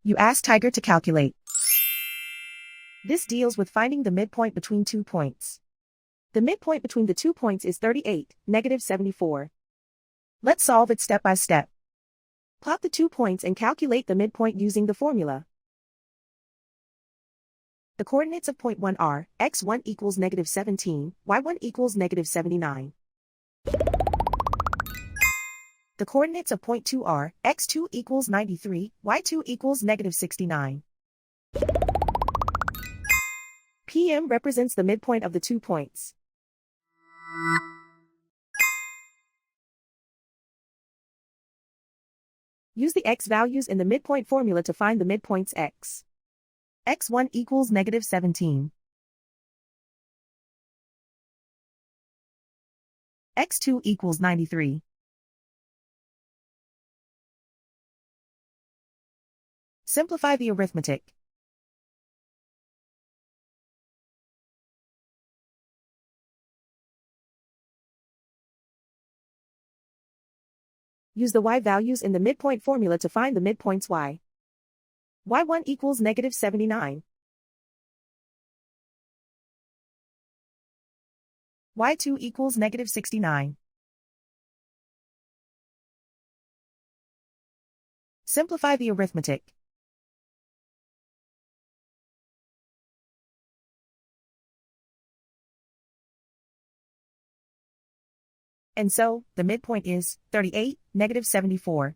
You ask Tiger to calculate. This deals with finding the midpoint between 2 points. The midpoint between the 2 points is 38, negative 74. Let's solve it step by step. Plot the 2 points and calculate the midpoint using the formula. The coordinates of point 1 are, x1 equals negative 17, y1 equals negative 79. The coordinates of point 2 are, x2 equals 93, y2 equals negative 69. PM represents the midpoint of the 2 points. Use the x values in the midpoint formula to find the midpoints x. x1 equals negative 17. x2 equals 93. Simplify the arithmetic. Use the y values in the midpoint formula to find the midpoints y. y1 equals negative 79. y2 equals negative 69. Simplify the arithmetic. And so, the midpoint is 38, negative 74.